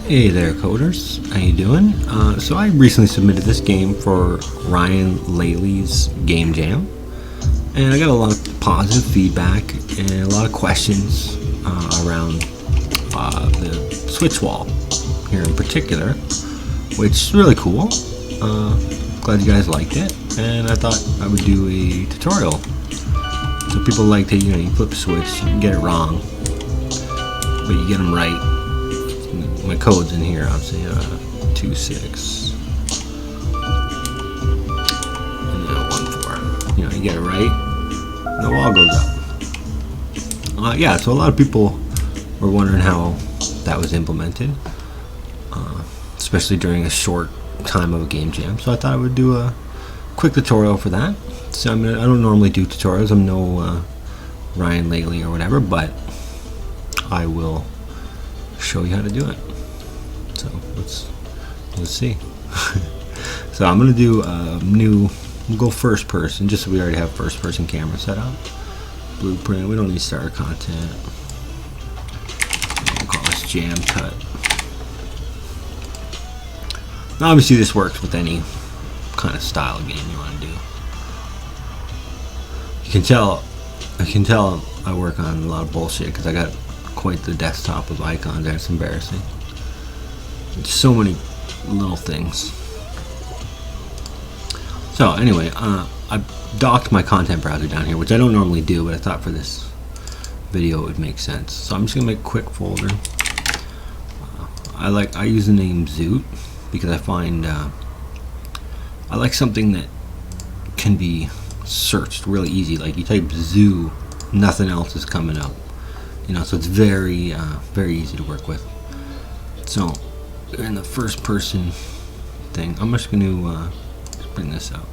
Hey there, coders. How you doing? So I recently submitted this game for Ryan Laley's Game Jam, and I got a lot of positive feedback and a lot of questions around the Switch wall here in particular, which is really cool. Glad you guys liked it, and I thought I would do a tutorial. So people like to, you flip the switch, you can get it wrong, but you get them right. My code's in here, obviously, 2.6 and 1.4. You get it right, and the wall goes up. Yeah, so a lot of people were wondering how that was implemented, especially during a short time of a game jam. So I thought I would do a quick tutorial for that. So I don't normally do tutorials. I'm no Ryan Laley or whatever, but I will show you how to do it. So let's see. So I'm gonna do a we'll go first person, just so we already have first person camera set up. Blueprint, we don't need starter content. We'll call this jam cut. Now obviously this works with any kind of style game you want to do. I can tell I work on a lot of bullshit because I got quite the desktop of icons there. It's embarrassing. So many little things. So anyway, I docked my content browser down here, which I don't normally do, but I thought for this video it would make sense. So I'm just gonna make a quick folder. I use the name Zoot because I find I like something that can be searched really easy. Like you type zoo, nothing else is coming up. So it's very easy to work with. So in the first person thing, I'm just going to bring this up.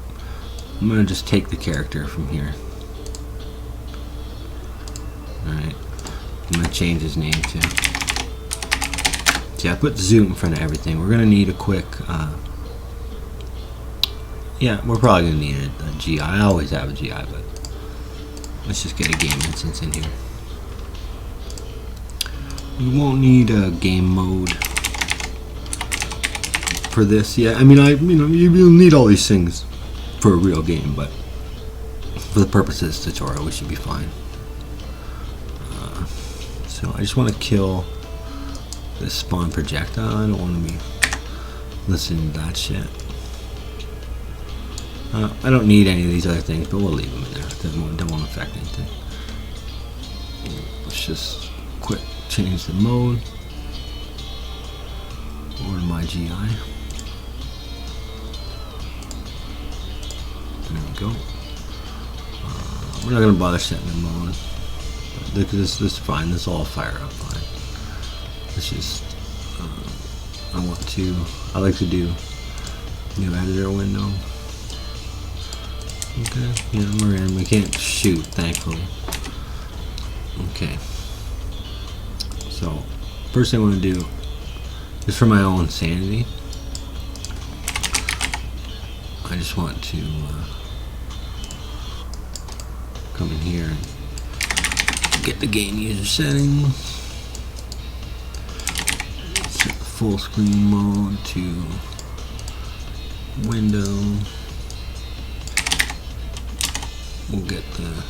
I'm going to just take the character from here. Alright, I'm going to change his name too. See, I put Zoot in front of everything. We're going to need a quick, yeah, we're probably going to need a GI. I always have a GI, but let's just get a game instance in here. You won't need a game mode for this. Yeah, you'll need all these things for a real game, but for the purpose of this tutorial, we should be fine. So I just want to kill this spawn projectile. I don't want to be listening to that shit. I don't need any of these other things, but we'll leave them in there. They won't affect anything. Let's just quick change the mode over to my GI. There we go. We're not going to bother setting the mode because this is fine. This will all fire up fine. It's just I like to do new editor window. Okay, yeah, we're in. We can't shoot, thankfully. Okay. So, first thing I want to do is for my own sanity. I just want to come in here and get the game user settings. Set the full screen mode to window. We'll get the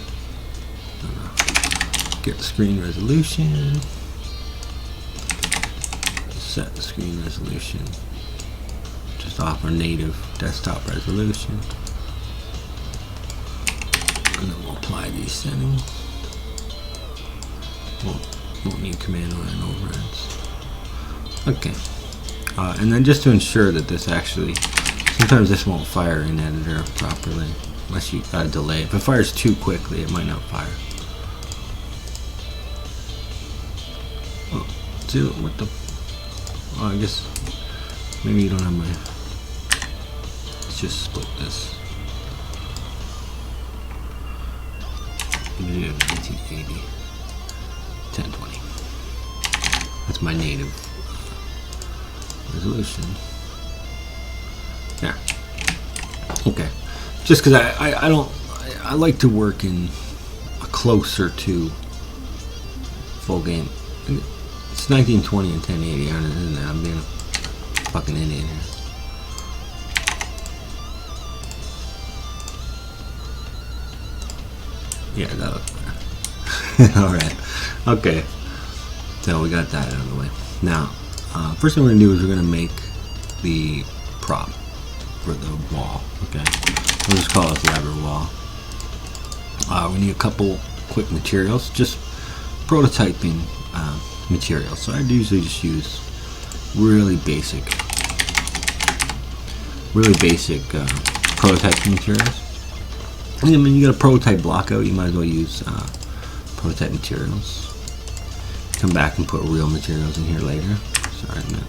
screen resolution. Set the screen resolution just off our native desktop resolution, and then we'll apply these settings. Won't need command line overrides. Okay, and then just to ensure that this actually, sometimes this won't fire in editor properly unless you got a delay. If it fires too quickly, it might not fire. Oh, see what the. Oh, I guess maybe you don't have my. Let's just split this. 1980, 1020. That's my native resolution. There. Okay. Just because I like to work in a closer to full game. It's 1920 and 1080, isn't it? I'm being a fucking idiot here. Yeah, that looks better. Alright. Okay. So we got that out of the way. Now, first thing we're going to do is we're going to make the prop for the wall. Okay. We'll just call it lever wall. We need a couple quick materials. Just prototyping materials. So I usually just use really basic prototyping materials. I mean, you got a prototype block out, you might as well use prototype materials. Come back and put real materials in here later. Sorry, man.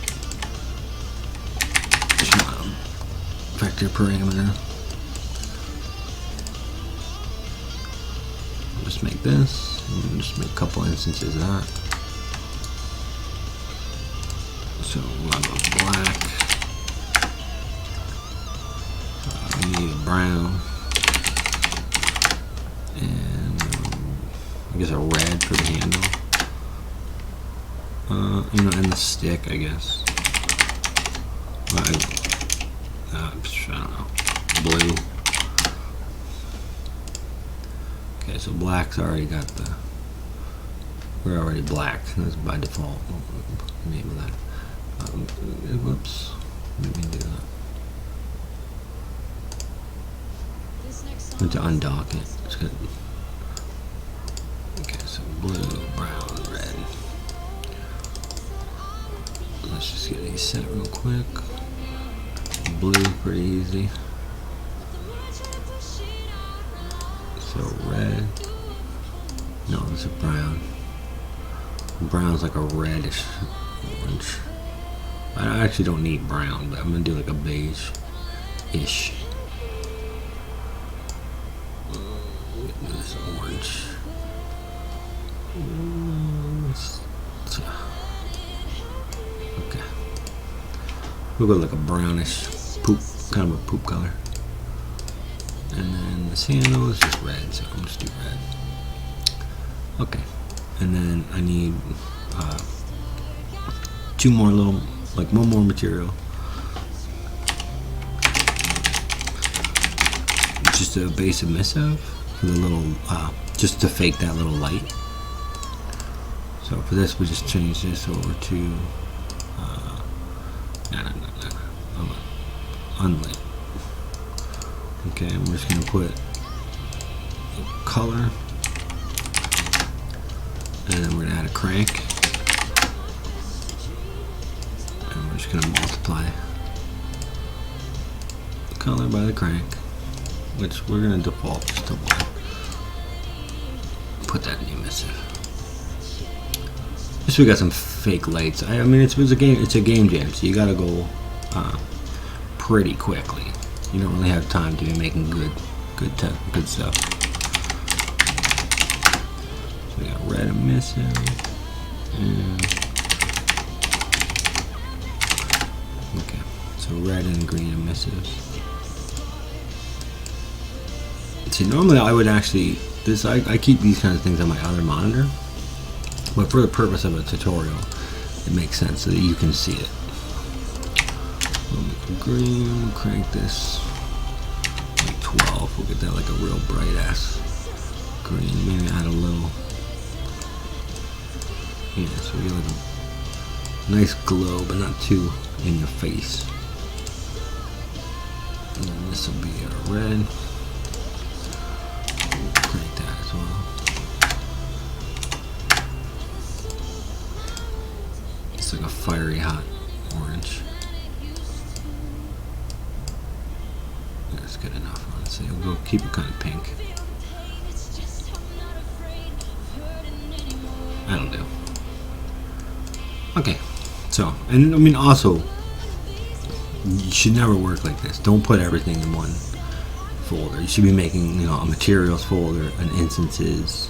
Vector parameter. I'll just make this, and just make a couple instances of that. So we'll have a black. We need a brown. And I guess a red for the handle. You know, and the stick, I guess. I don't know. Blue. Okay, so black's already got the. We're already black. That's by default. Name of that. Whoops. Let me do that. Need to undock it. It's good. Okay, so blue, brown, red. Let's just get these set real quick. Blue, pretty easy. So red. No, it's a brown. Brown's like a reddish orange. I actually don't need brown, but I'm gonna do like a beige-ish. This orange. Okay. We'll go like a brownish poop, kind of a poop color. And then the handle is just red, so I'm just do red. Okay. And then I need two more little, like one more material. Just a base emissive for the little, just to fake that little light. So for this, we just change this over to, unlit. Okay, and we're just gonna put a color, and then we're gonna add a crank, and we're just gonna multiply the color by the crank, which we're gonna default just to 1. Put that in the emissive. Just so we got some fake lights. I mean, it's a game jam, so you gotta go pretty quickly. You don't really have time to be making good stuff. So we got red emissive, and okay, so red and green emissive. See, normally I would actually I keep these kind of things on my other monitor, but for the purpose of a tutorial, it makes sense so that you can see it. We'll make it green. We'll crank this like 12. We'll get that like a real bright ass green. Maybe add a little. Yeah, so we get like a nice glow, but not too in your face. And then this will be a red. We'll crank that as well. It's like a fiery hot orange. That's good enough, honestly. We'll go keep it kind of pink. That'll do. Okay, so, and I mean also, you should never work like this. Don't put everything in one folder. You should be making, you know, a materials folder, an instances,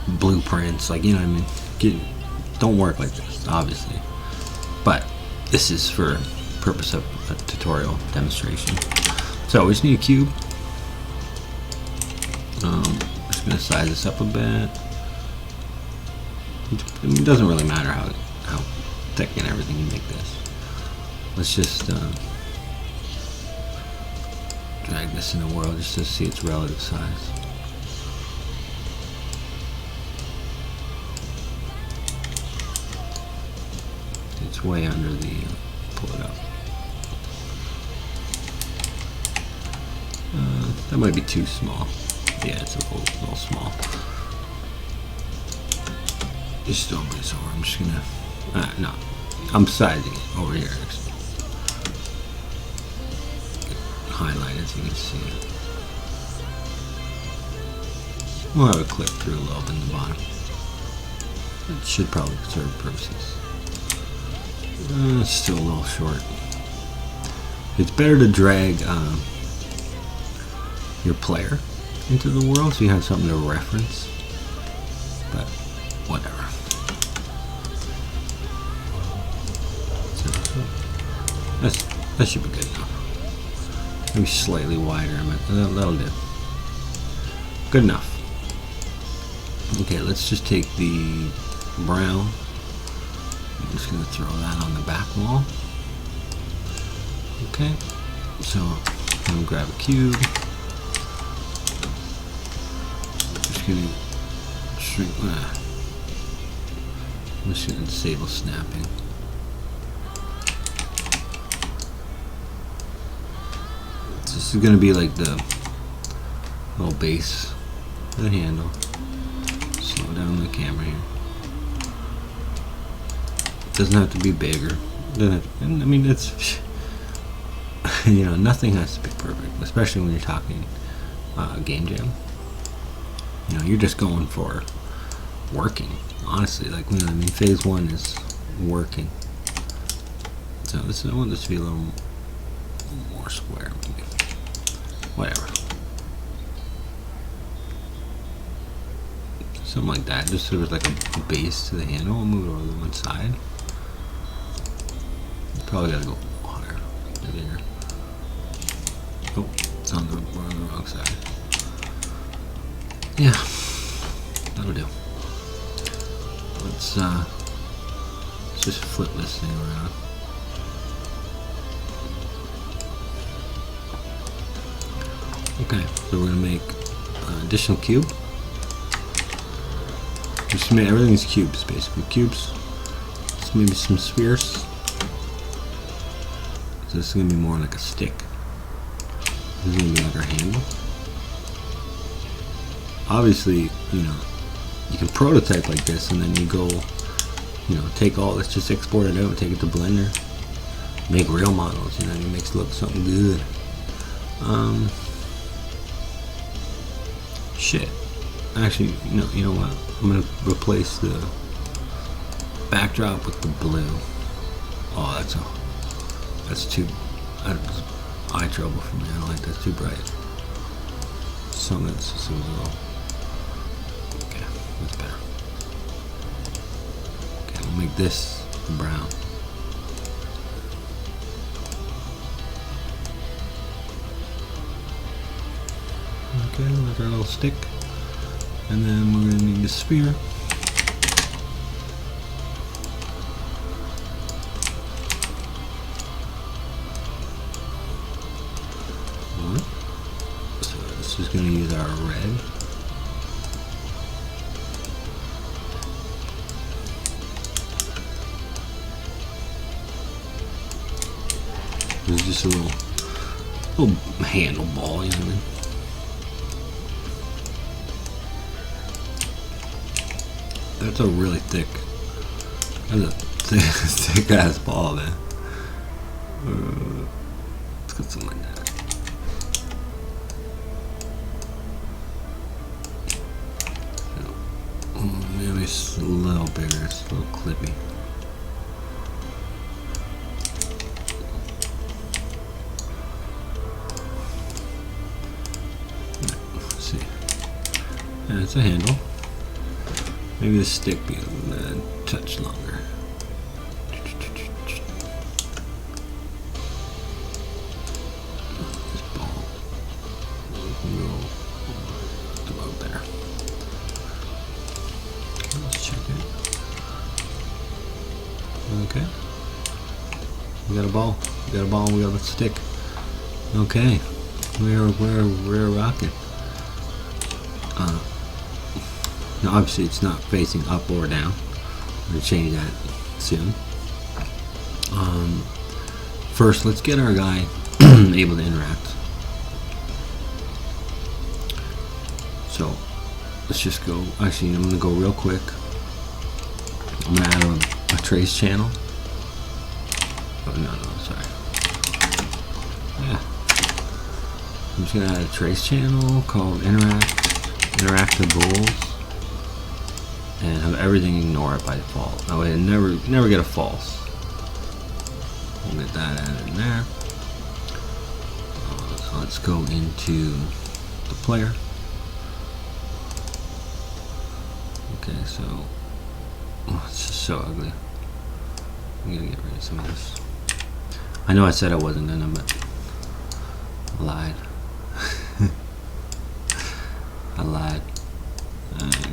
blueprints, like, you know what I mean? Don't work like this, obviously. But this is for purpose of a tutorial demonstration. So we just need a cube. I'm just gonna size this up a bit. I mean, it doesn't really matter how thick and everything you make this. Let's just drag this in the world just to see its relative size. It's way under the, pull it up. That might be too small. Yeah, it's a little small. Just over this over. I'm just gonna, no, I'm sizing it over here actually. Highlight as you can see. We'll have a clip through a little bit in the bottom. It should probably serve purposes. It's still a little short. It's better to drag your player into the world so you have something to reference, but whatever. So, that should be good enough. Maybe slightly wider, but that'll do. Good enough. Okay, let's just take the brown. I'm just going to throw that on the back wall. Okay, so I'm going to grab a cube. Just going to shrink. I'm just going to disable snapping. So this is going to be like the little base of the handle. Slow down the camera here. Doesn't have to be bigger. I mean, it's you know, nothing has to be perfect, especially when you're talking game jam. You know, you're just going for working. Honestly, like, you know, I mean, phase one is working. So I want this to be a little more square, maybe. Whatever. Something like that. Just so there's like a base to the handle. I'll move it over to one side. Probably gotta go higher. There. Oh, it's on the wrong side. Yeah, that'll do. Let's just flip this thing around. Okay, so we're gonna make an additional cube. Just make everything's cubes, basically cubes. Just maybe some spheres. So this is gonna be more like a stick. This is gonna be like our handle. Obviously, you know, you can prototype like this, and then you go, you know, take all. Let's just export it out and take it to Blender. Make real models. You know, it makes it look something good. Shit. Actually, no. You know what? I'm gonna replace the backdrop with the blue. Oh, that's too. That's eye trouble for me. I don't like that. It's too bright. Something that's just a little. Okay, that's better. Okay, we'll make this brown. Okay, that's our little stick. And then we're going to need the sphere. So this is going to use our red. This is just a little handle ball, you know what I mean? That's a really thick. That's a thick ass ball, man. Let's get something like that. Maybe it's a little bigger. It's a little clippy. Let's see. And it's a handle. Maybe the stick be a touch longer. This ball can go about there. Let's check it. Okay. We got a ball. We got a ball and we got a stick. Okay. We're rocking. Now obviously it's not facing up or down. I'm going to change that soon. First, let's get our guy able to interact. So let's just go. Actually, I'm going to go real quick. I'm going to add a trace channel. Oh, no, sorry. Yeah. I'm just going to add a trace channel called interactables, and have everything ignore it by default. That way, never get a false. We'll get that added in there. So let's go into the player. Okay, so it's just so ugly. I'm gonna get rid of some of this. I know I said I wasn't gonna, but I lied. I lied.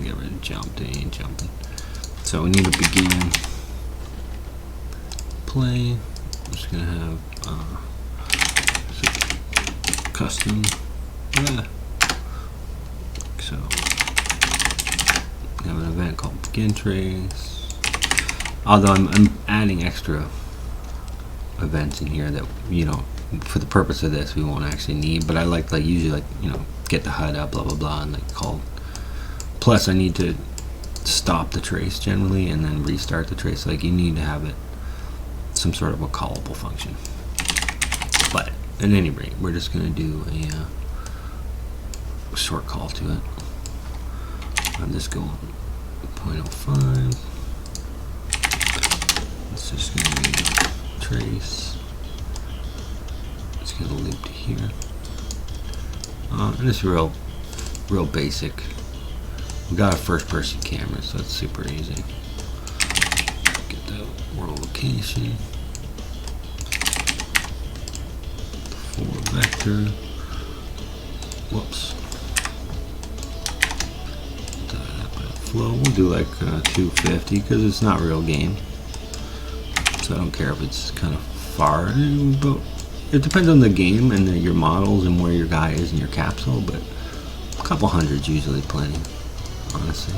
Get rid of jump. They ain't jumping. So we need to begin play. I'm just gonna have custom. Yeah. So we have an event called begin trace. Although I'm adding extra events in here that, you know, for the purpose of this we won't actually need, but I like usually you know, get the HUD up, blah blah blah, and call. Plus I need to stop the trace generally and then restart the trace. Like, you need to have it some sort of a callable function. But at any rate, we're just going to do a short call to it. I'm just going 0.05. It's just going to be trace. It's going to loop to here. And it's real basic. We got a first-person camera, so it's super easy. Get the world location. Forward vector. Whoops. Flow. We'll do like 250 because it's not real game. So I don't care if it's kind of far. But it depends on the game and your models and where your guy is in your capsule. But a couple hundred's usually plenty, honestly.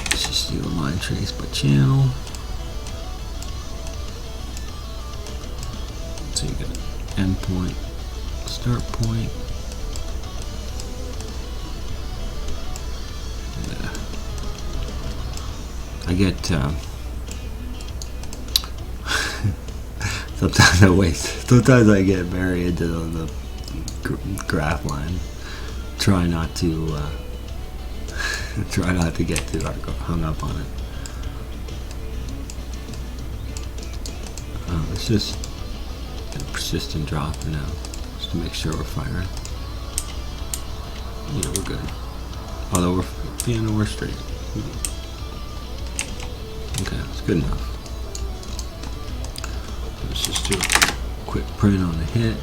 Let's just do a line trace by channel. So you got endpoint, start point. Yeah. I get sometimes I get very into the graph line. Try not to get too hung up on it. Let's just get a persistent drop for now, just to make sure we're firing. Yeah, we're good. Although we're straight. Okay, that's good enough. Let's just do a quick print on the hit.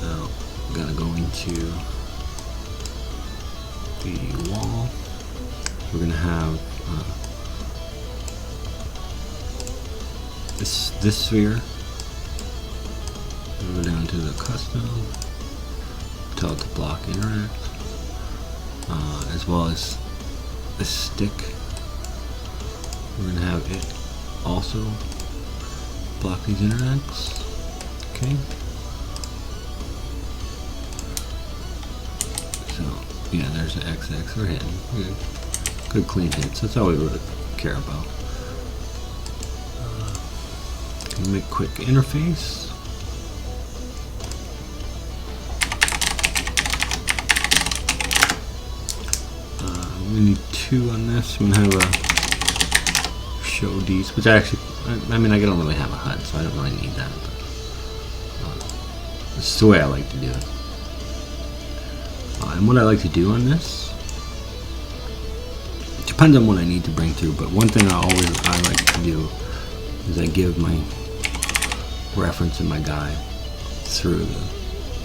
Now I'm gonna go into the wall. We're gonna have this sphere. Go down to the custom. Tell it to block interact, as well as the stick. We're gonna have it also block these interacts. Okay. So yeah, there's the XX. We're hitting. Good clean hits. That's all we really care about. Make quick interface. We need 2 on this. I'm gonna have a show these, which I mean, I don't really have a HUD, so I don't really need that. But, this is the way I like to do it. And what I like to do on this depends on what I need to bring through. But one thing I like to do is I give my reference and my guide through the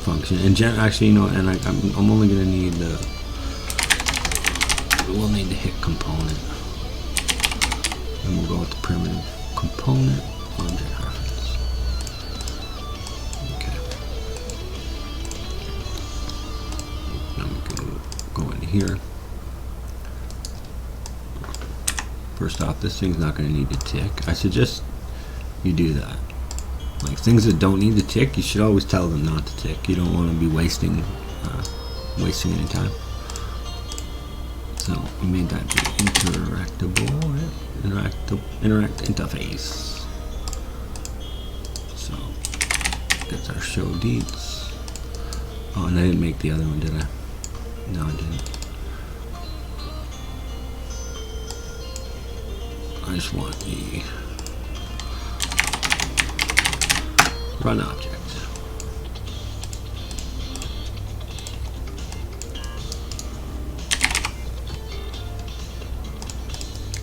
function. And actually, you know, and I'm only gonna need the we'll need the hit component. And we'll go with the primitive component object reference. Okay. Then we can go in here. First off, this thing's not going to need to tick. I suggest you do that. Like things that don't need to tick, you should always tell them not to tick. You don't want to be wasting any time. So we made that be interactable, interact interface. So that's our show deets. Oh, and I didn't make the other one, did I? No, I didn't. I just want the run object.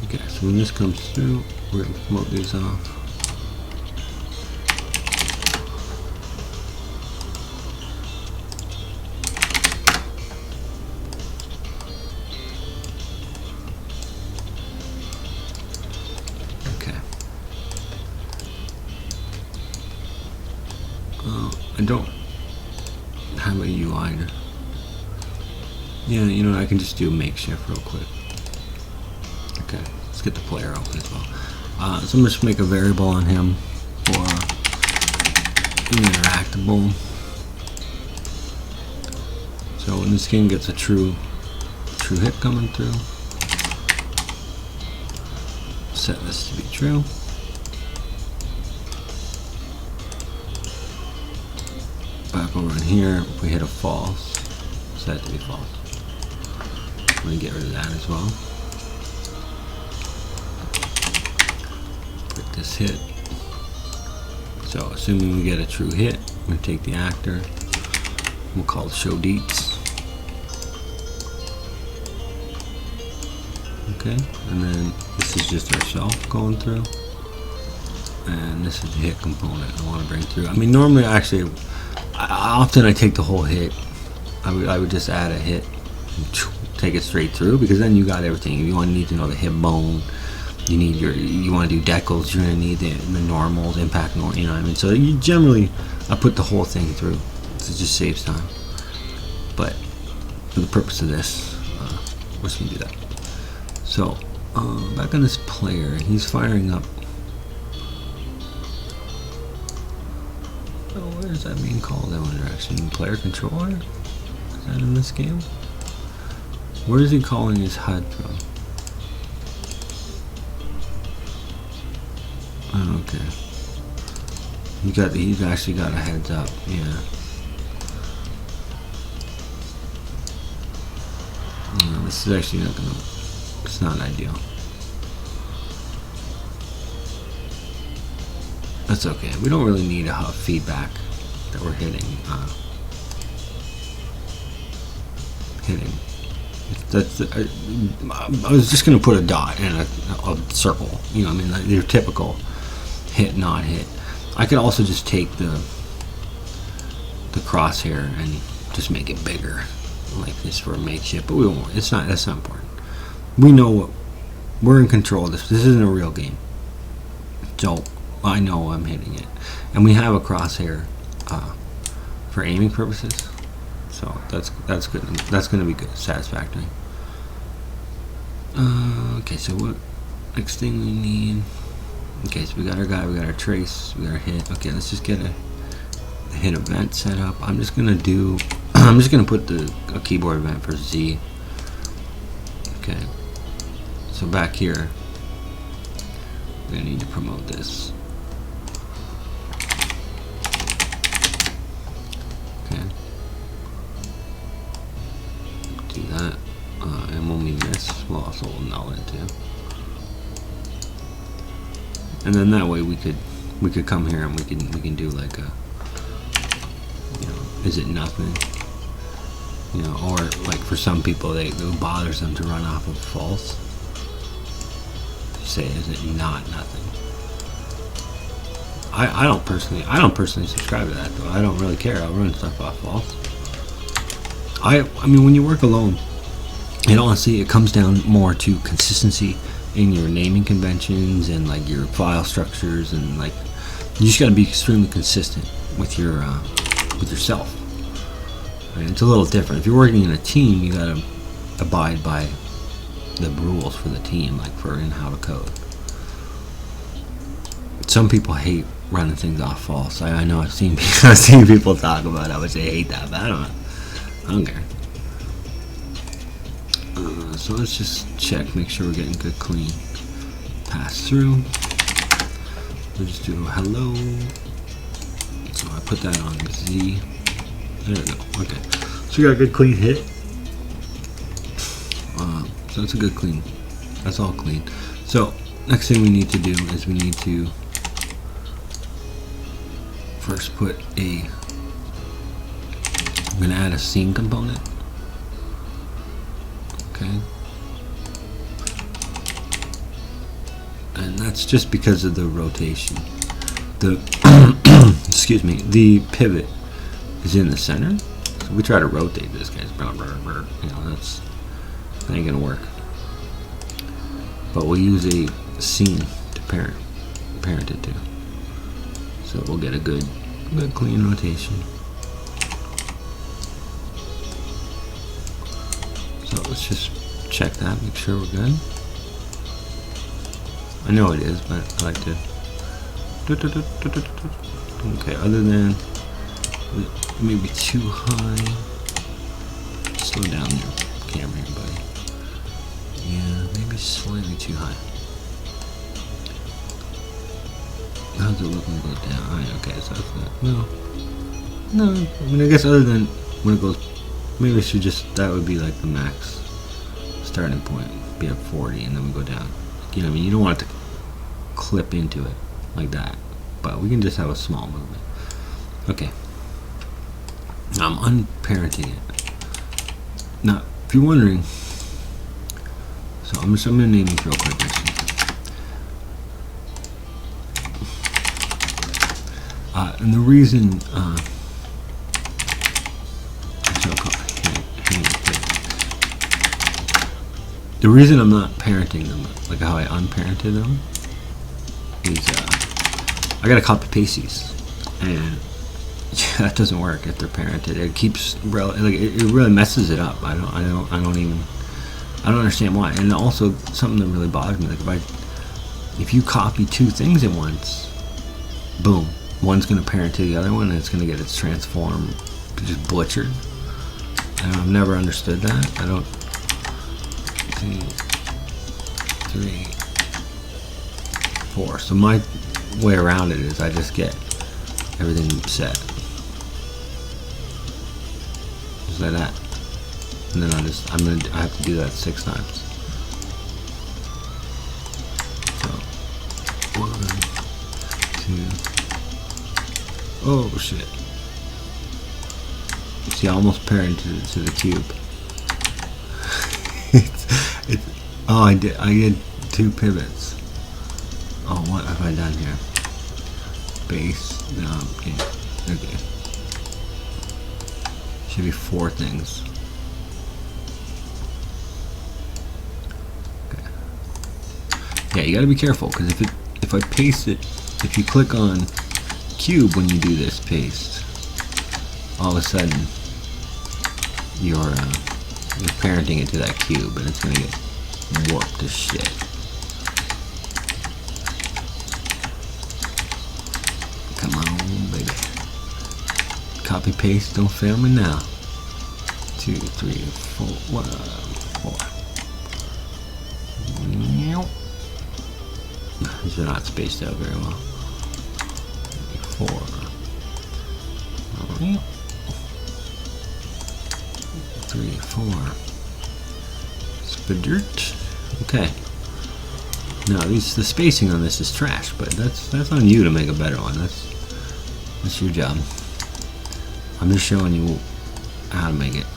Okay, so when this comes through, we're going to promote these off. Okay. I don't have a UI to... Yeah, you know, I can just do a makeshift real quick. Okay, let's get the player open as well. So I'm just make a variable on him for interactable. So when this game gets a true hit coming through, set this to be true. Back over in here, if we hit a false, set it to be false. I'm going to get rid of that as well. Put this hit. So assuming we get a true hit, I'm going to take the actor. We'll call it show deets. Okay, and then this is just ourself going through. And this is the hit component I want to bring through. I mean, normally, actually, often I take the whole hit. I would just add a hit and take it straight through, because then you got everything. If you need to know the hit bone, you want to do decals, you're going to need the normals, impact normal, you know what I mean? So you generally, I put the whole thing through. So it just saves time. But for the purpose of this, we're just going to do that. So, back on this player, he's firing up. Oh, where is that being called? That one direction. Player controller? Is that in this game? Where is he calling his HUD from? Oh, okay. He's actually got a heads up. Yeah. No, this is actually not gonna. It's not ideal. That's okay. We don't really need a feedback that we're hitting. That's. I was just gonna put a dot and a circle. You know, I mean, your typical hit, not hit. I could also just take the crosshair and just make it bigger, like this for a makeshift. But we won't. That's not important. We know what we're in control of this. This isn't a real game, so I know I'm hitting it, and we have a crosshair for aiming purposes. So that's good. That's going to be good, satisfactory. Okay, so what next thing we need? Okay, so we got our guy, we got our trace, we got our hit. Okay, let's just get a hit event set up. I'm just gonna put a keyboard event for Z. Okay. So back here, we're gonna need to promote this. Okay. Do that. And when we miss, we'll also null it too. And then that way we could come here and we can do like a, you know, is it nothing? You know, or like for some people it bothers them to run off of false. Say, is it not nothing? I don't personally subscribe to that though. I don't really care. I'll run stuff off false. I mean, when you work alone, And honestly, it comes down more to consistency in your naming conventions and like your file structures, and like you just got to be extremely consistent with yourself. Right? It's a little different. If you're working in a team, you got to abide by the rules for the team, like for in how to code. Some people hate running things off false. I know I've seen people talk about how much they hate that, but I don't care. So let's just check, make sure we're getting good clean pass through. We'll just do hello. So I put that on Z. There we go. Okay. So we got a good clean hit. So that's a good clean. That's all clean. So next thing we need to do is we need to first put I'm going to add a scene component. Okay. And that's just because of the rotation. The excuse me, the pivot is in the center. So we try to rotate this, guys. You know, that ain't gonna work. But we'll use a scene to parent it to. So we'll get a good clean rotation. So let's just check that, make sure we're good. I know it is, but I like to. Okay, other than maybe too high. Slow down your camera here, buddy. Yeah, maybe slightly too high. How's it looking to go down? Oh, yeah, okay, so that's not. No. I mean, I guess other than when it goes, maybe we should just, that would be like the max starting point. Be at 40, and then we go down. You know what I mean? You don't want it to clip into it like that, but we can just have a small movement. Okay. I'm unparenting it. Now, if you're wondering, so I'm going to name these real quick. And the reason, the reason I'm not parenting them, like how I unparented them, is I gotta copy paste these, and that doesn't work if they're parented. It keeps it really messes it up. I don't understand why. And also something that really bothers me, like if you copy two things at once, boom, one's gonna parent to the other one, and it's gonna get its transform just butchered. And I've never understood that. I don't. 2, 3, 4. So my way around it is I just get everything set. Just like that. And then I have to do that 6 times. So 1, 2. Oh shit. See, I almost parented it to the cube. Oh, I did 2 pivots. Oh, what have I done here? Base, no, okay. Should be 4 things. Okay. Yeah, you gotta be careful, because if I paste it, if you click on cube when you do this paste, all of a sudden you're parenting it to that cube, and it's gonna get warped to shit. Come on, baby. Copy paste, don't fail me now. 2, 3, 4, 4. These are not spaced out very well. 4. 3, 4. Dirt. Okay. Now the spacing on this is trash, but that's on you to make a better one. That's your job. I'm just showing you how to make it.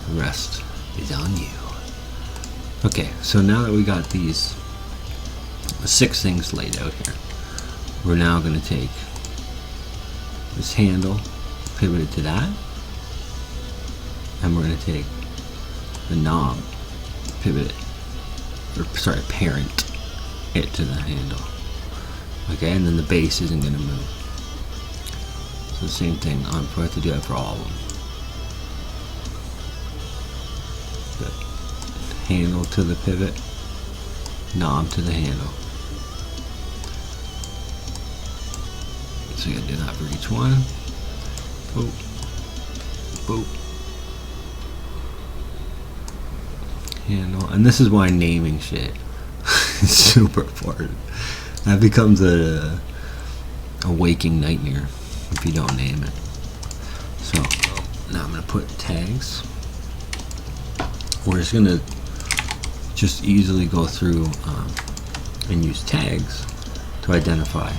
The rest is on you. Okay, so now that we got these 6 things laid out here, we're now going to take this handle, pivot it to that, and we're going to take the knob, pivot it, or sorry, parent it to the handle. Okay, and then the base isn't going to move. So the same thing, I have to do that for all of them. The handle to the pivot, knob to the handle. So you gotta do that for each one. Boop, boop. Handle, and this is why naming shit is super important. That becomes a waking nightmare if you don't name it. So now I'm gonna put tags. We're just gonna easily go through and use tags to identify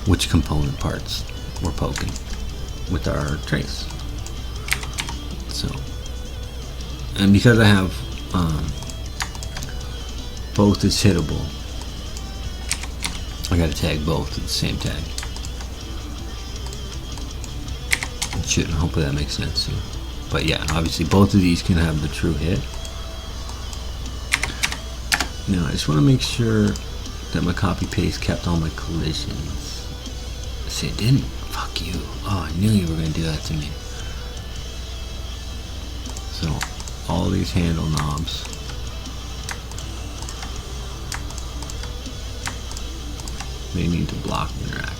which component parts we're poking with our trace. So, and because I have both is hittable, I gotta tag both at the same tag. Hopefully that makes sense too. But yeah, obviously both of these can have the true hit. Now I just want to make sure that my copy paste kept all my collisions. See, it didn't. Fuck you. Oh, I knew you were gonna do that to me. So all these handle knobs. They need to block and interact.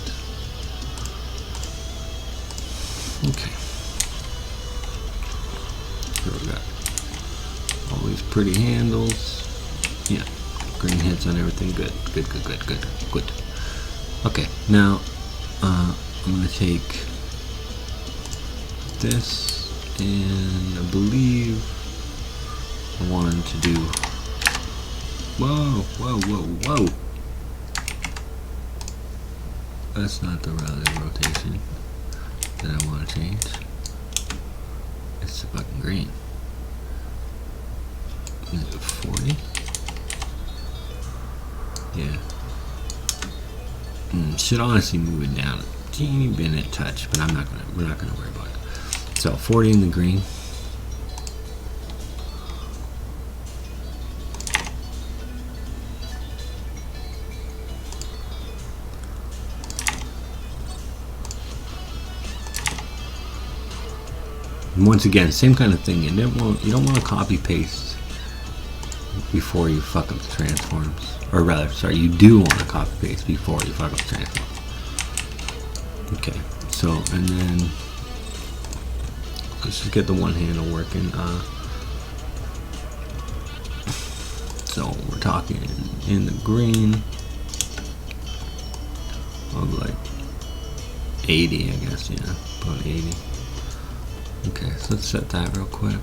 Okay. So we got all these pretty handles. Yeah, green hits on everything. Good, good, good, good, good, good. Okay, now I'm gonna take this, and I believe I wanted to do. Whoa, whoa, whoa, whoa! That's not the rotation that I want to change. It's the fucking green. Is it 40? Yeah. Should honestly move it down a teeny bit at touch, but we're not gonna worry about it. So 40 in the green. And once again, same kind of thing. You don't want to copy paste before you fuck up the transforms. Or rather, sorry, you do want to copy paste before you fuck up the transforms. Okay, so and then let's just get the one handle working. So we're talking in the green of like 80, I guess. Yeah, about 80. Okay, so let's set that real quick.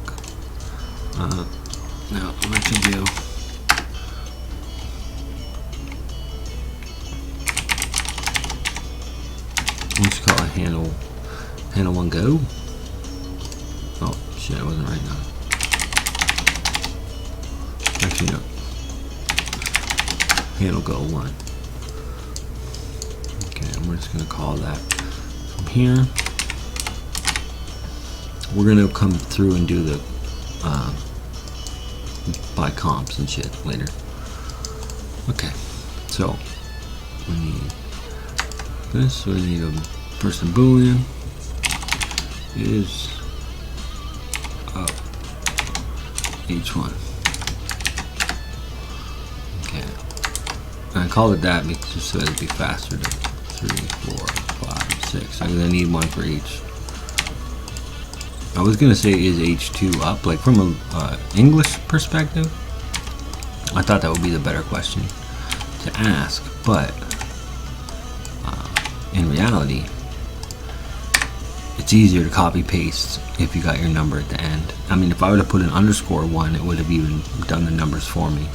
Now, what you do? What you call it? Handle one go? Oh shit, I wasn't right now. Actually, no. Handle go one. Okay, and we're just gonna call that from here. We're gonna come through and do the by comps and shit later. Okay, so we need this. We need a first a boolean is up each one. Okay, and I call it that because just so it'd be faster to 3, 4, 5, 6. I need one for each. I was gonna say is H2 up, like from a English perspective. I thought that would be the better question to ask, but in reality, it's easier to copy paste if you got your number at the end. I mean, if I would have put an _1, it would have even done the numbers for me.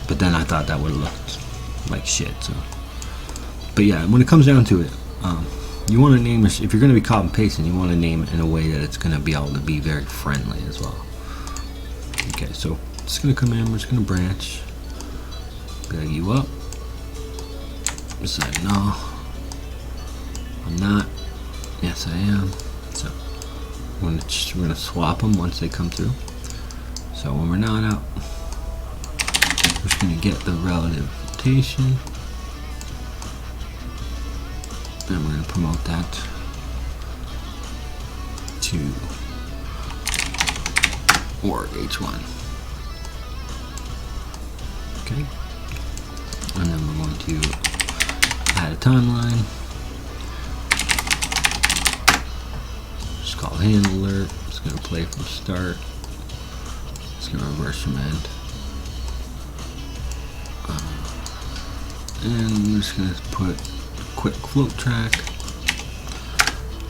But then I thought that would have looked like shit. So, but yeah, when it comes down to it. You want to name this, if you're going to be copy pasting, you want to name it in a way that it's going to be able to be very friendly as well. Okay, so it's going to come in, we're just going to branch. Drag you up. Decide, no, I'm not. Yes, I am. So we're going to swap them once they come through. So when we're not up, we're just going to get the relative rotation, and we're going to promote that to org H1. Okay, and then we're going to add a timeline. Just call handle alert. It's going to play from start. It's going to reverse from end. And we're just going to put a quick float track.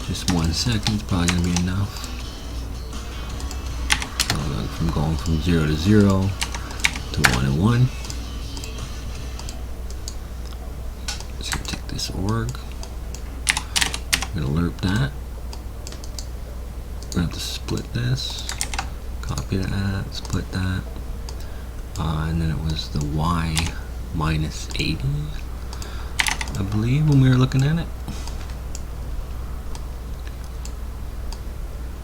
Just 1 second is probably going to be enough. So I'm going from 0 to 0 to 1 and 1. Just going to take this org. I'm going to lerp that. We're going to have to split this. Copy that, split that. And then it was the Y minus 80, I believe, when we were looking at it.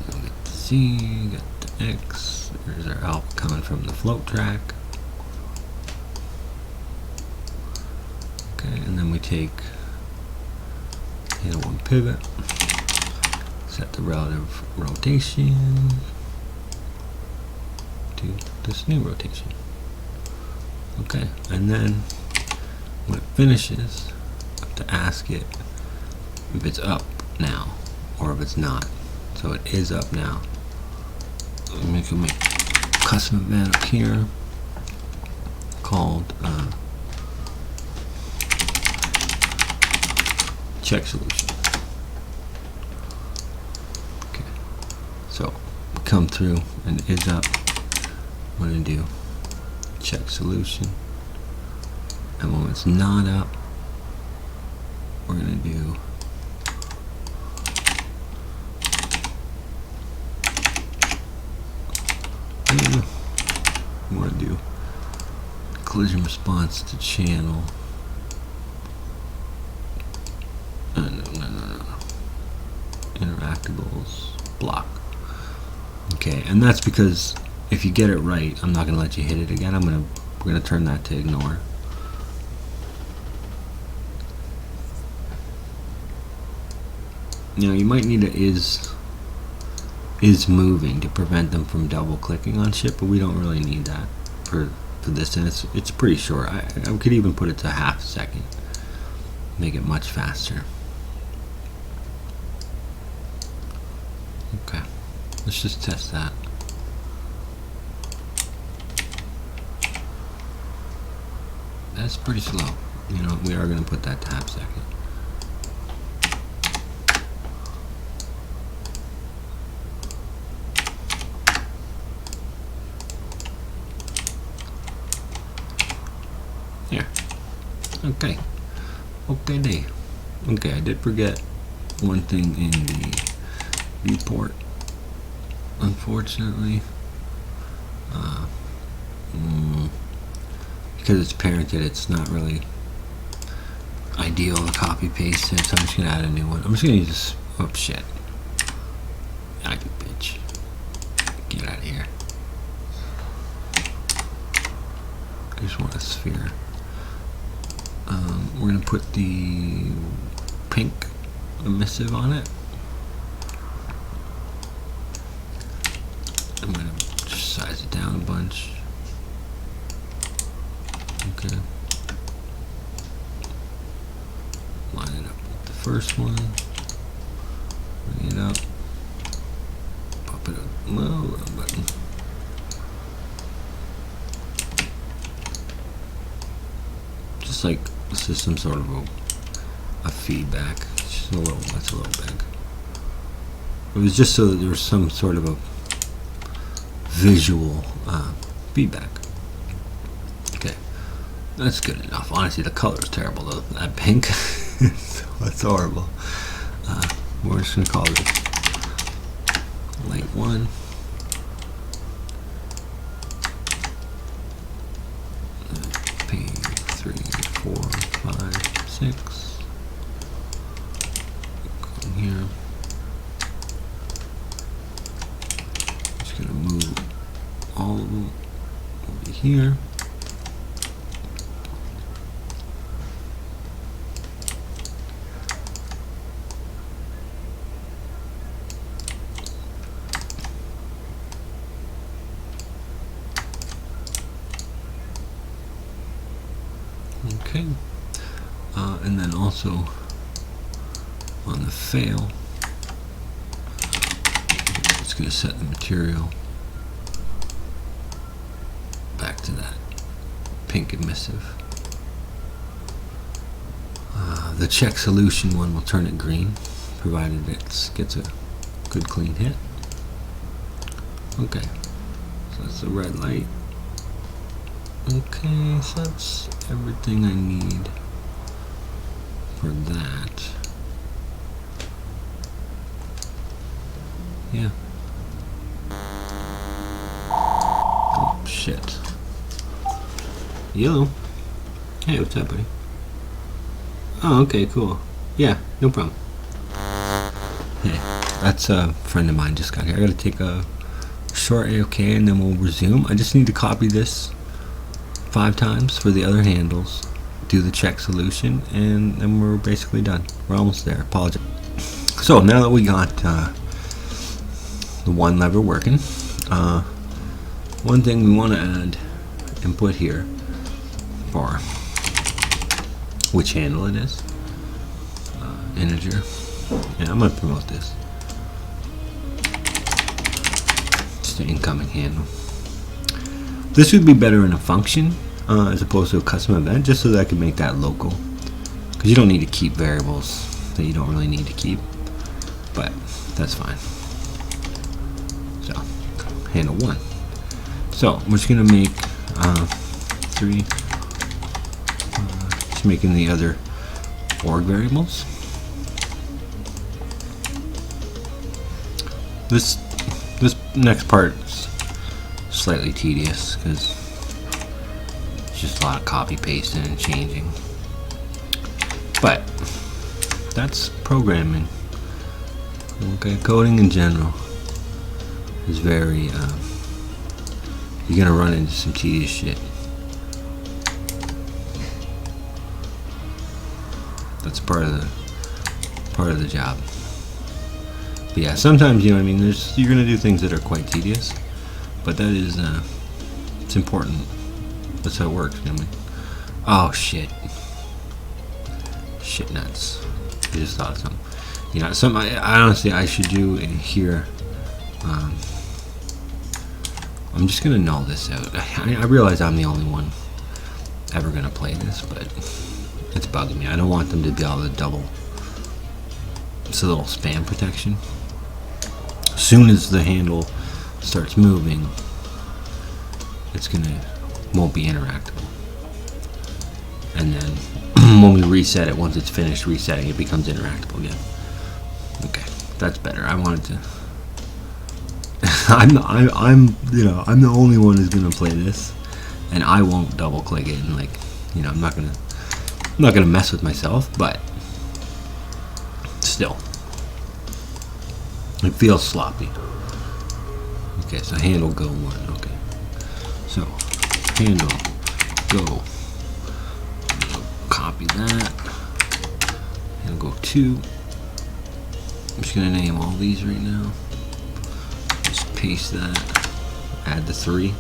We got the Z, got the X. There's our alpha coming from the float track. Okay, and then we take one pivot, set the relative rotation to this new rotation. Okay, and then when it finishes, I have to ask it if it's up now or if it's not. So it is up now. We can make a custom event up here called check solution. Okay, so we come through and it is up. I'm going to do check solution, and when it's not up, we're going to do collision response to channel. No. Interactables block. Okay, and that's because if you get it right, I'm not going to let you hit it again. We're going to turn that to ignore. Now you might need a is moving to prevent them from double clicking on shit, but we don't really need that for this, and it's pretty short. I could even put it to half a second, make it much faster. Okay, let's just test that. That's pretty slow. You know, we are going to put that to half second. Here. Okay. Okay, I did forget one thing in the viewport, unfortunately. Because it's parented, it's not really ideal to copy paste it, so I'm just going to add a new one. I'm just going to use this. Oh shit. I can bitch. Get out of here. I just want a sphere. We're going to put the pink emissive on it. I'm going to just size it down a bunch. Okay. Line it up with the first one. Bring it up. Pop it up. Well, wrong button. Just like the system sort of a feedback. Just that's a little big. It was just so that there was some sort of a visual feedback. Okay, that's good enough. Honestly, the color is terrible though. That pink, so that's horrible. We're just gonna call this light 1. P 3, 4, 5, 6. Go in here. Just gonna move all of them over here. Okay, and then also on the fail, it's going to set the material back to that pink emissive. The check solution one will turn it green, provided it gets a good clean hit. Okay, so that's the red light. Okay, so that's everything I need for that. Yeah. Oh, shit. Yellow. Hey, what's up, buddy? Oh, okay, cool. Yeah, no problem. Hey, that's a friend of mine just got here. I gotta take a short AOK and then we'll resume. I just need to copy this 5 times for the other handles, do the check solution, and then we're basically done. We're almost there. Apologize. So now that we got the one lever working, one thing we want to add and put here for which handle it is, integer. Yeah, I'm going to promote this. Just an incoming handle. This would be better in a function as opposed to a custom event, just so that I can make that local. Because you don't need to keep variables that you don't really need to keep, but that's fine. So, handle 1. So, we're just going to make 3, just making the other org variables. This next part is slightly tedious because it's just a lot of copy pasting and changing, but that's programming. Okay, coding in general is very you're gonna run into some tedious shit. That's part of the job. But yeah, sometimes, you know what I mean, you're gonna do things that are quite tedious, but that is it's important. That's how it works, you know what I mean? Oh shit nuts. I just thought of something. You know, I honestly I should do in here. I'm just gonna null this out. I realize I'm the only one ever gonna play this, but it's bugging me. I don't want them to be able to double. It's a little spam protection. As soon as the handle starts moving, won't be interactable. And then when we reset it, once it's finished resetting, it becomes interactable again. Okay, that's better. I wanted to. I'm the only one who's gonna play this, and I won't double click it. And I'm not gonna mess with myself, but still, it feels sloppy. Okay, so handle go 1. Okay, so handle go. Copy that. And go 2. I'm just gonna name all these right now. Just paste that. Add the 3.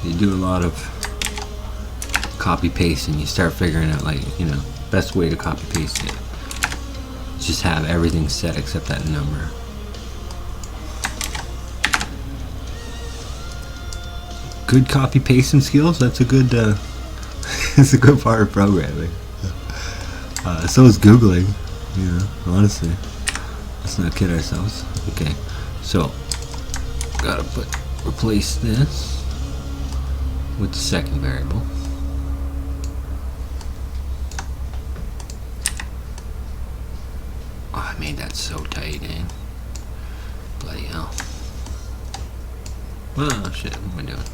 You do a lot of copy paste and you start figuring out, best way to copy paste it. Just have everything set except that number. Good copy pasting skills. That's a good. It's a good part of programming. So is Googling. Honestly, let's not kid ourselves. Okay, so gotta replace this with the second variable. Oh, I made that so tight, eh? Bloody hell. Oh shit, what am I doing?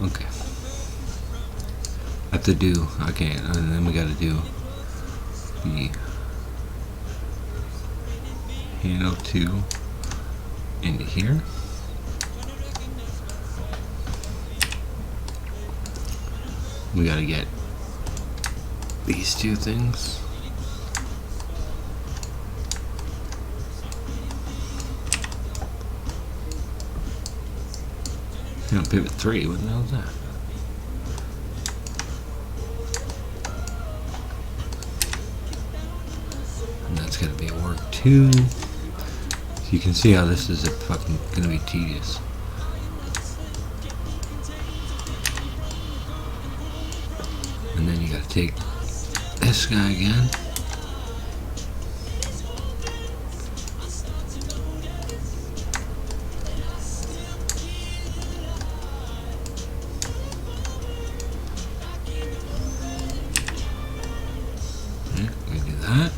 Okay. I have to do, okay, and then we gotta do the handle 2 into here. We gotta get these 2 things. Pivot 3, what the hell is that? And that's gonna be a work 2. So you can see how this is fucking gonna be tedious. And then you gotta take this guy again. We do that.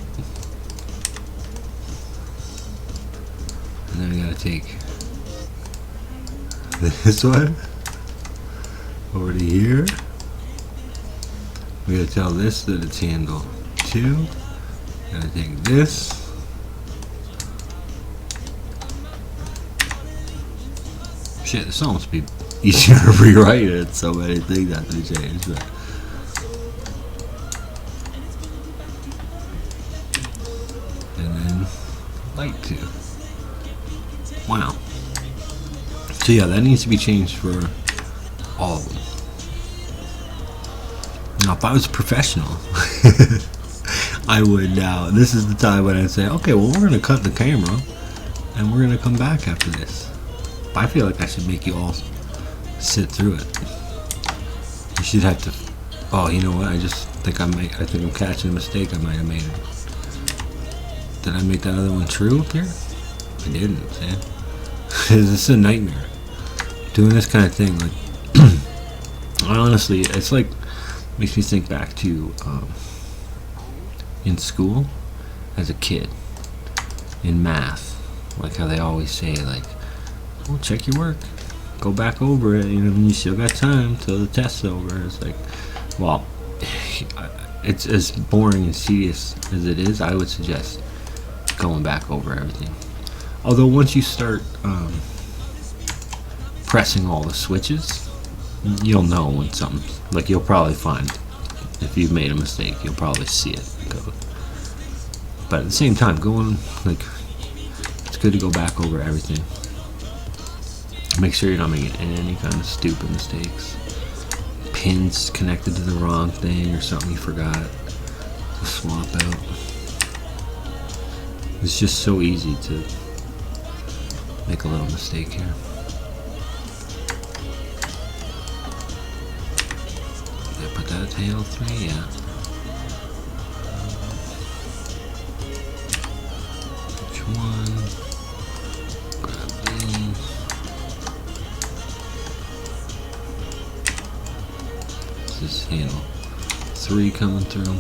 And then we gotta take this one over to here. We gotta tell this that it's handle 2. Gotta take this. Shit, this almost be easier to rewrite it. So many things have to be changed. But and then light 2. Wow. So yeah, that needs to be changed for all of them. Now, if I was a professional, I would now. This is the time when I'd say, okay, well, we're gonna cut the camera, and we're gonna come back after this. But I feel like I should make you all sit through it. You should have to. Oh, you know what? I just think I think I'm catching a mistake I might have made. Did I make that other one true up here? I didn't. See? This is a nightmare. Doing this kind of thing, like, honestly, it's like. Makes me think back to in school as a kid in math, like how they always say, like, oh, check your work, go back over it, you know, you still got time till the test's over. It's like, well, it's as boring and tedious as it is. I would suggest going back over everything. Although once you start pressing all the switches, you'll know when something's, like, you'll probably find if you've made a mistake, you'll probably see it in code. But at the same time, like, it's good to go back over everything. Make sure you're not making any kind of stupid mistakes. Pins connected to the wrong thing or something you forgot to swap out. It's just so easy to make a little mistake here. Put that at handle 3, yeah. Which one? Grab these. This is handle 3 coming through.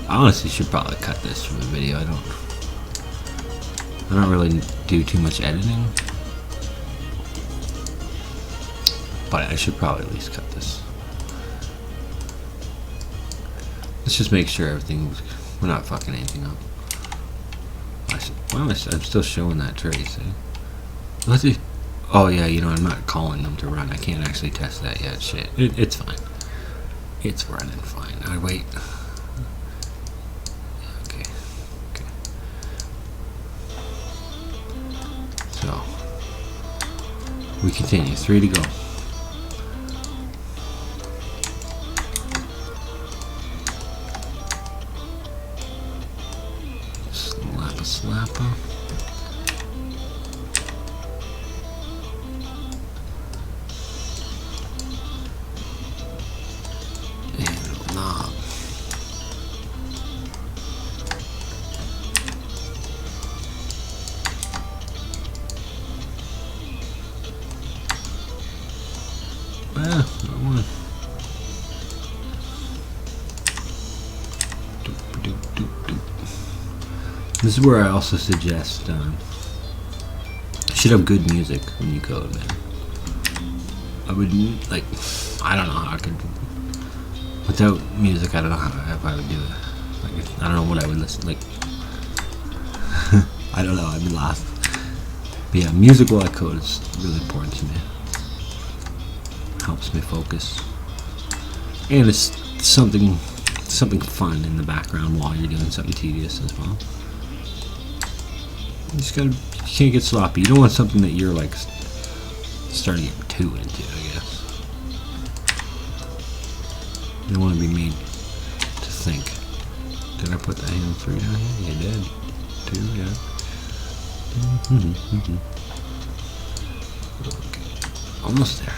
I honestly should probably cut this from the video. I don't really do too much editing, but I should probably at least cut this. Let's just make sure we're not fucking anything up. I'm still showing that trace, eh? Let's see. Oh yeah, you know, I'm not calling them to run. I can't actually test that yet. Shit. It's fine. It's running fine. I wait. Okay. So we continue. 3 to go. Slapper. And knob. Well, that one. This is where I also suggest you should have good music when you code, man. I would, like, I don't know how I could, without music, I don't know how I would do it. Like, I don't know what I would listen, like, I don't know. I've been lost. But yeah, music while I code is really important to me. Helps me focus, and it's something fun in the background while you're doing something tedious as well. You can't get sloppy. You don't want something that you're like starting to get too into, I guess. You don't want to be made to think. Did I put the hand 3 down here? Yeah, I did. 2, yeah. Okay. Almost there.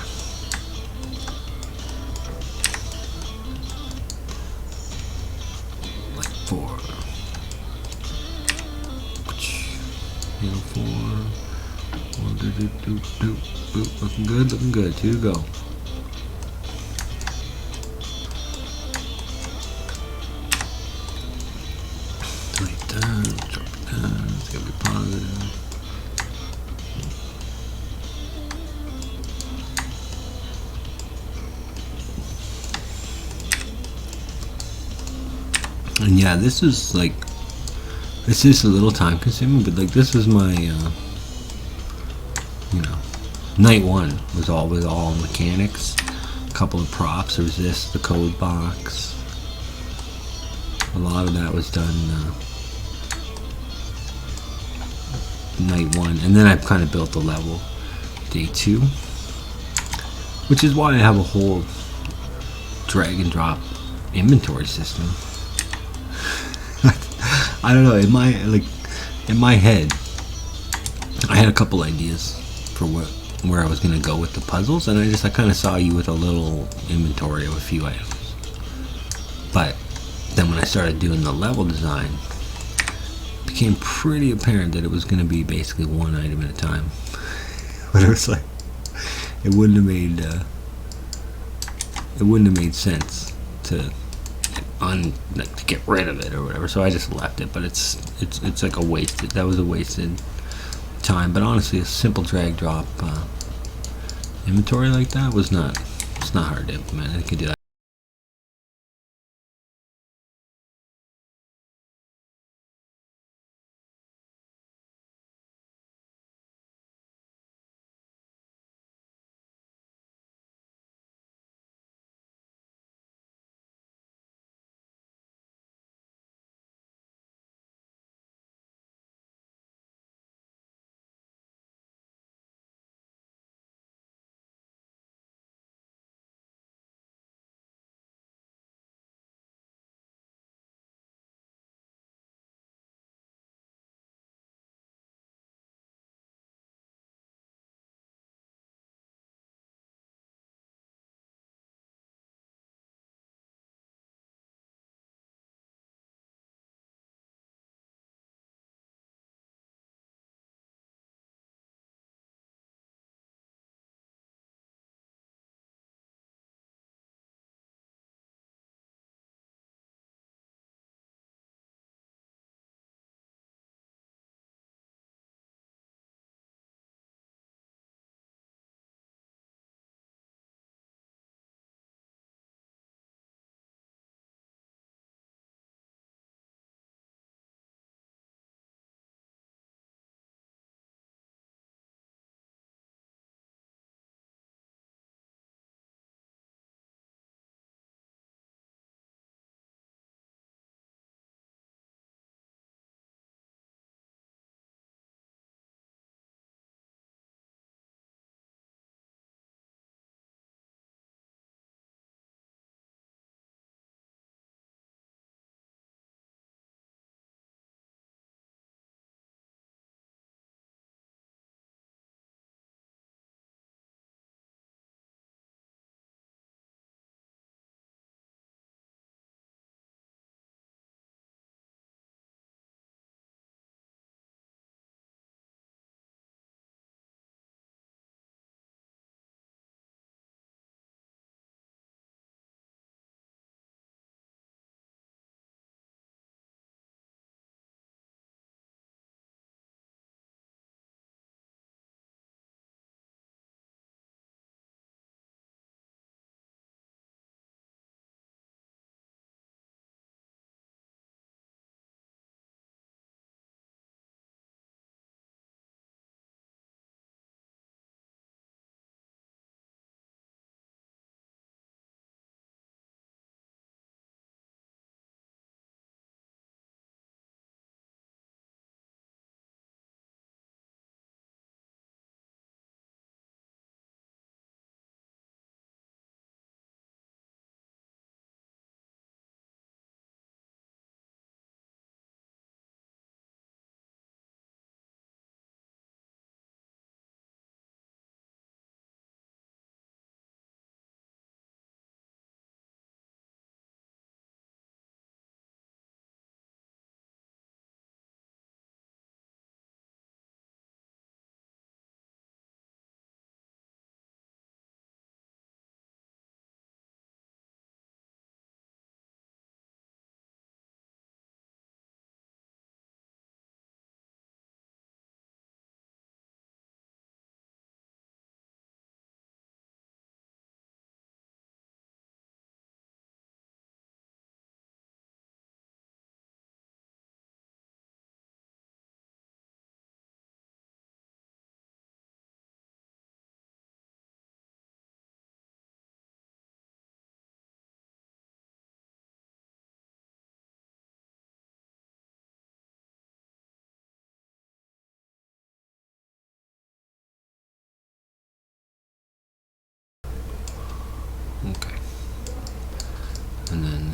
Like 4. Handle 4. 1, 2, 2, 2, 2. Boop. Looking good, looking good. 2 to go. Like that. Drop it down. It's gotta be positive. And yeah, this is a little time consuming, but like this is my night 1 was all mechanics, a couple of props. There was the code box. A lot of that was done night 1, and then I kind of built the level day 2, which is why I have a whole drag and drop inventory system. I don't know. In my head, I had a couple ideas for where I was gonna go with the puzzles, and I kind of saw you with a little inventory of a few items. But then when I started doing the level design, it became pretty apparent that it was gonna be basically one item at a time. But it was like it wouldn't have made sense to to get rid of it or whatever. So I just left it. But it's like that was a wasted time. But honestly, a simple drag drop inventory like that it's not hard to implement. It could do that.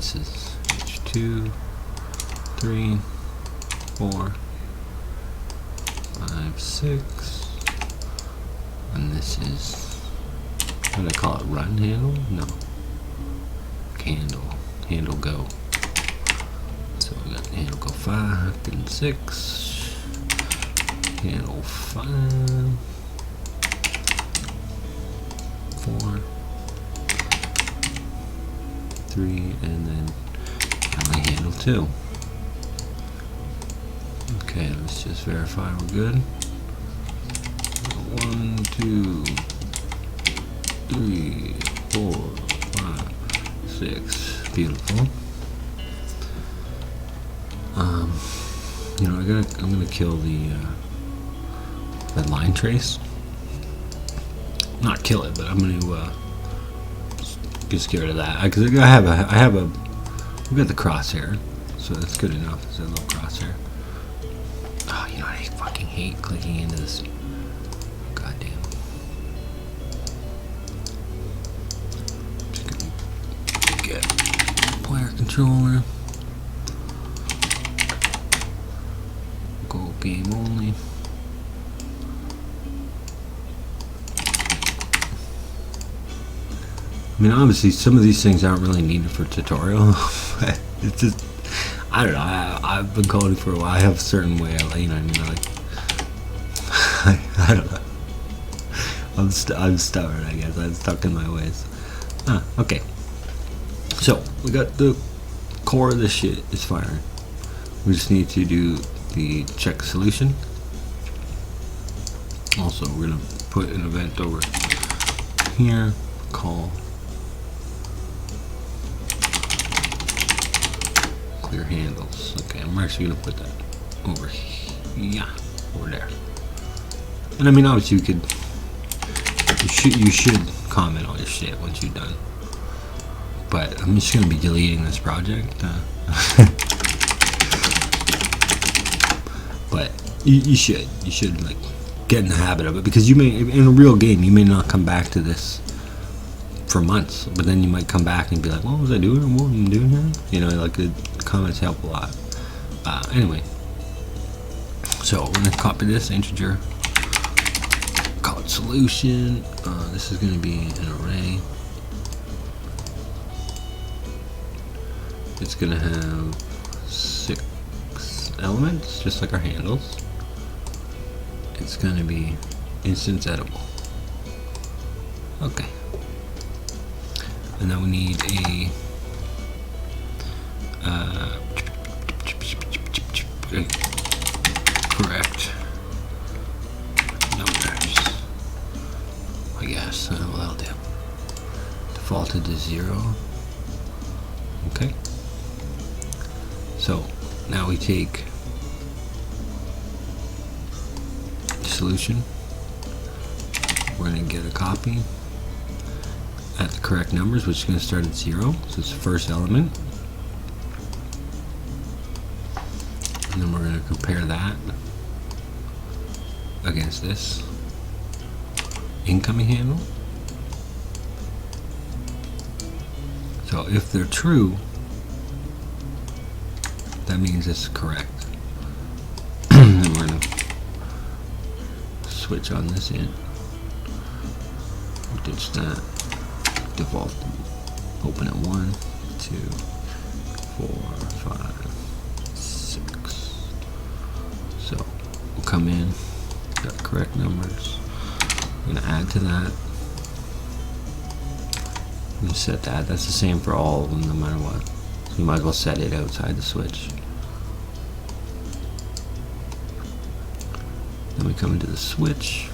this is H2, 3, 4, 5, 6, and this is, what do I call it, run handle? No, handle go. So we got handle go 5 and 6, handle 5, 4, 3, and then finally handle 2. Okay, let's just verify we're good. 1, 2, 3, 4, 5, 6. Beautiful. You know, I'm gonna kill the line trace. Not kill it, but I'm gonna get rid of that because I have a we got the crosshair, so that's good enough. It's a little crosshair. Oh, you know what? I fucking hate clicking into this. Goddamn. Just gonna get player controller. Go game only. I mean, obviously, some of these things aren't really needed for tutorial. It's just, I don't know. I've been coding for a while. I have a certain way. You know what I mean? Like, I don't know. I'm stubborn, I guess. I'm stuck in my ways. Okay. So we got the core of this shit is firing. We just need to do the check solution. Also, we're gonna put an event over here. Call clear handles. Okay, I'm actually gonna put that over here, over there. And I mean, obviously, you should comment all your shit once you're done. But I'm just gonna be deleting this project. But you should like get in the habit of it, because you may, in a real game, you may not come back to this for months, but then you might come back and be like, what was I doing? What am I doing here? You know, like the comments help a lot. Anyway, so we're gonna copy this integer, call it solution. This is gonna be an array. It's gonna have 6 elements, just like our handles. It's gonna be instance editable. Okay. And then we need a correct numbers. I guess that'll do. Defaulted to 0. Okay. So now we take the solution. We're going to get a copy at the correct numbers, which is going to start at 0. So it's the first element. And then we're going to compare that against this incoming handle. So if they're true, that means it's correct. Then we're going to switch on this end. Ditch that. Default. Open at 1, 2, 4, 5, 6. So we'll come in, got the correct numbers. We're going to add to that. I'm going to set that. That's the same for all of them, no matter what. So you might as well set it outside the switch. Then we come into the switch.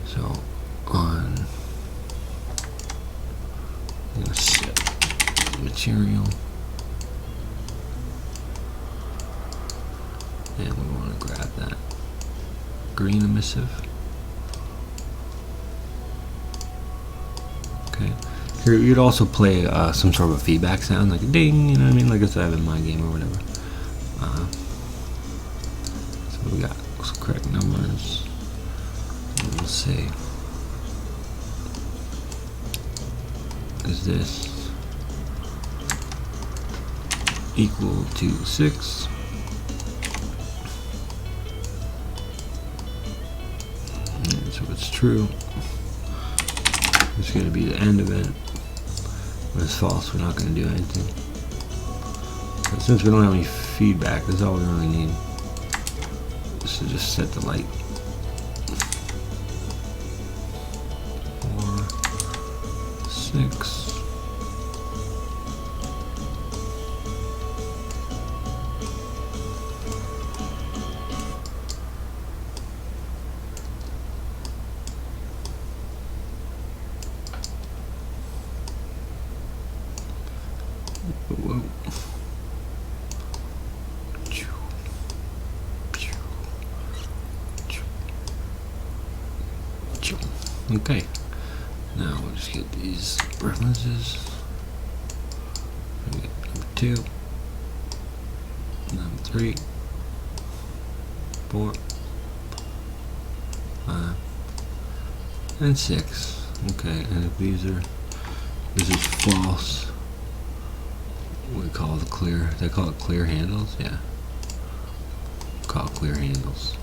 So on, I'm going to set material. And we want to grab that green emissive. Okay. Here you'd also play some sort of a feedback sound, like a ding, you know what I mean, like it's I have in my game or whatever. So we got those correct numbers. And we'll say, is this equal to 6. And so it's true. It's going to be the end of it. When it's false, we're not going to do anything. But since we don't have any feedback, that's all we really need. So just set the light. 4, 6. Whoa. Okay, now we'll just get these references. Get number 2, number 3, 4, 5, and 6. Okay, and if this is false, we call the clear. They call it clear handles. Yeah, call it clear handles.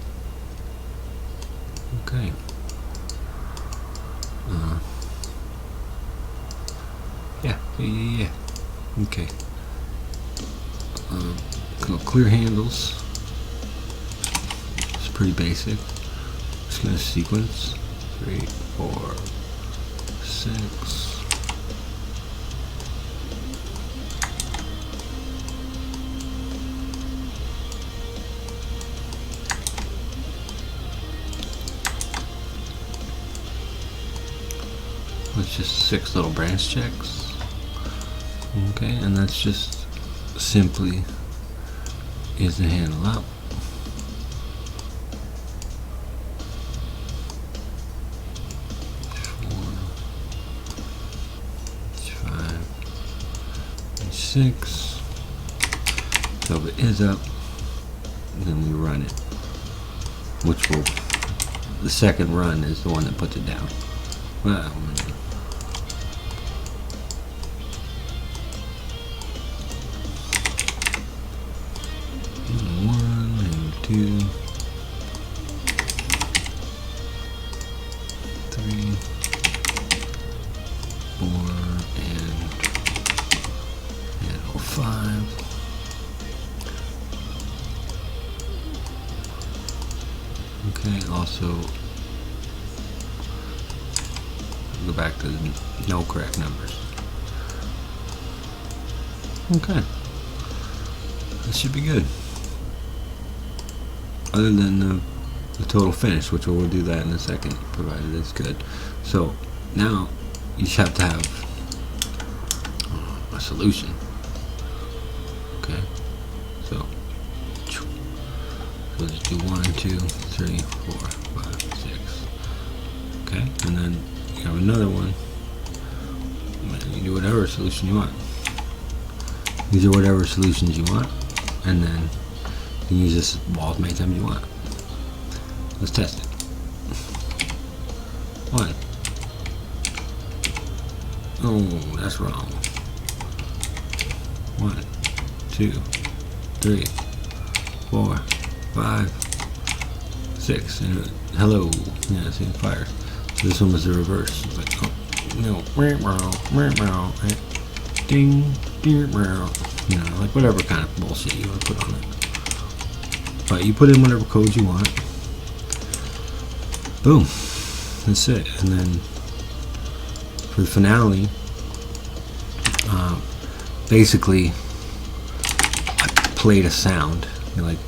Okay. Yeah. Okay. Called clear handles. It's pretty basic. Just gonna sequence 3, 4, 6. It's just 6 little branch checks. Okay, and that's just simply is the handle up. Five, and 6. So if it is up, then we run it. Which will, the second run is the one that puts it down. Well, 2, 3, 4, and 5. Okay, also go back to no correct numbers. Okay, this should be good. Other than the total finish, which we'll do that in a second, provided it's good. So now you just have to have a solution. Okay, so let's do 1, 2, 3, 4, 5, 6. Okay, and then you have another one. You do whatever solution you want. These are whatever solutions you want, and then you can use this wall as many times you want. Let's test it. 1. Oh, that's wrong. 1, 2, 3, 4, 5, 6. And hello. Yeah, see, it fires. So this one was the reverse. It's like, oh, no. Ding, ding, you know, like whatever kind of bullshit you want to put on it. But you put in whatever code you want. Boom. That's it. And then for the finale, basically, I played a sound. You're like,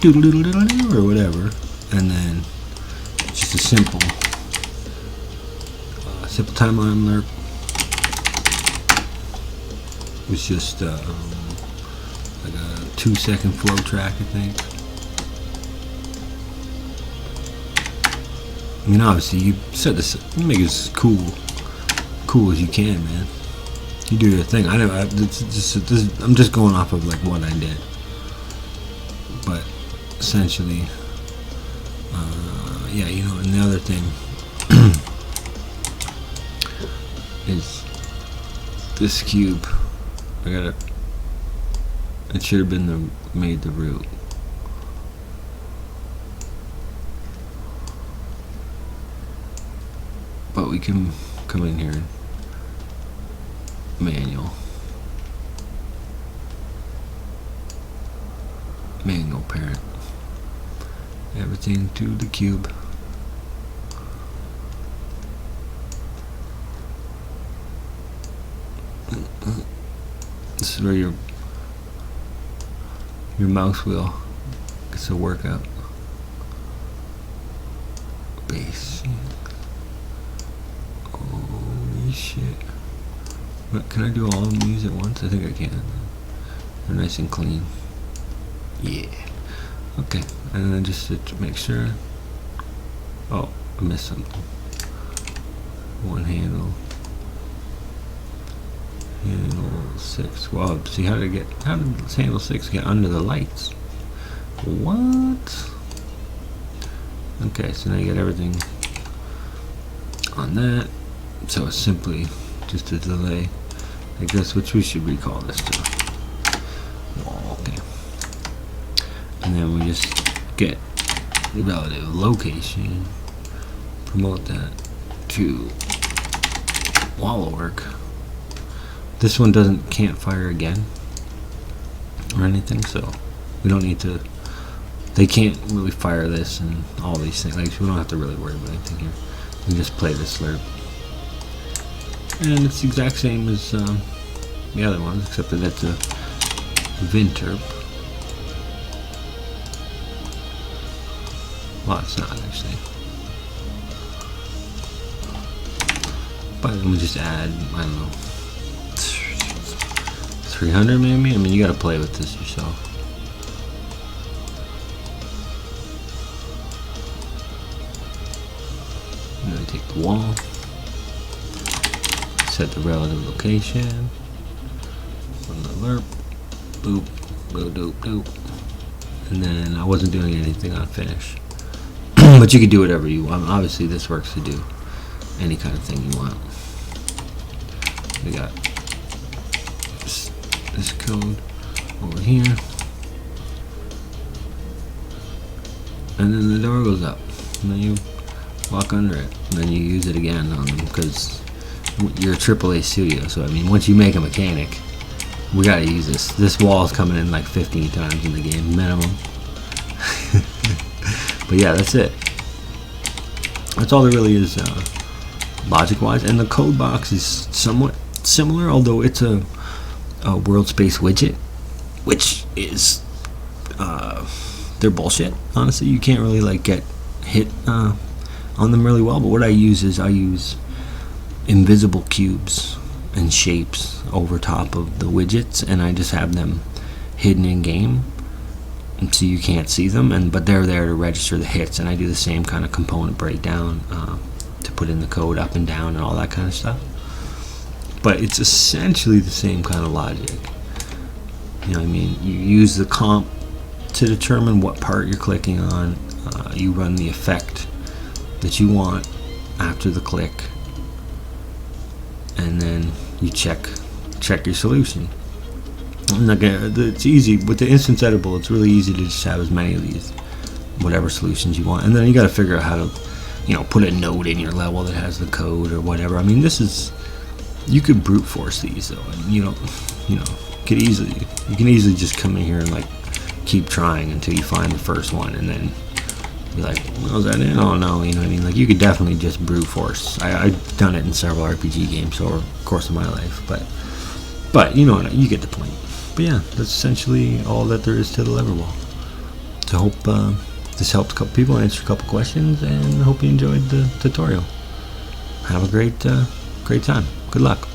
doodle doodle doodle doodle or whatever, and then it's just a simple timeline alert. It's just like a 2-second flow track, I think. I mean, obviously, you set this, you make it as cool as you can, man. You do your thing. I'm just going off of like what I did, but essentially, yeah, you know. And the other thing is this cube. I It should have been made the root. But we can come in here and manual parent everything to the cube. This is where your mouse wheel gets to work out. Base. Holy shit. What, can I do all of these at once? I think I can. They're nice and clean. Yeah. Okay. And then just to make sure. Oh, I missed something. One handle. Handle 6. Well, see, how did this handle 6 get under the lights? What? Okay, so now you get everything on that. So it's simply just a delay, I guess, which we should recall this to. Wall, okay. And then we just get the relative location, promote that to wall work. This one can't fire again or anything, so we don't need to. They can't really fire this and all these things. Like, we don't have to really worry about anything here. We can just play the slurp, and it's the exact same as the other ones, except that that's a Vinterp. Well, it's not actually. But let me just add, I don't know, 300 maybe? I mean, you gotta play with this yourself. And then take the wall, set the relative location, on the lerp, boop, boop, doop, doop. And then I wasn't doing anything on finish. But you could do whatever you want. Obviously, this works to do any kind of thing you want. We got this code over here, and then the door goes up, and then you walk under it, and then you use it again on them, because you're a AAA studio. So I mean, once you make a mechanic, we gotta use this. This wall is coming in like 15 times in the game minimum. But yeah, that's it. That's all there really is, logic wise. And the code box is somewhat similar, although it's a world space widget, which is they're bullshit. Honestly, you can't really like get hit on them really well. But what I use is invisible cubes and shapes over top of the widgets, and I just have them hidden in game, and so you can't see them. But they're there to register the hits, and I do the same kind of component breakdown to put in the code up and down and all that kind of stuff. But it's essentially the same kind of logic. You know what I mean? You use the comp to determine what part you're clicking on. You run the effect that you want after the click, and then you check your solution. And again, it's easy with the instance editable. It's really easy to just have as many of these, whatever solutions you want, and then you got to figure out how to, put a node in your level that has the code or whatever. I mean, you could brute force these though, and you can easily just come in here and like keep trying until you find the first one, and then be like, oh, is that it? Oh no, you know what I mean? Like, you could definitely just brute force. I've done it in several RPG games over the course of my life, but you know what, you get the point. But yeah, that's essentially all that there is to the lever wall. So I hope this helped a couple people, answered a couple questions, and I hope you enjoyed the tutorial. Have a great time. Good luck.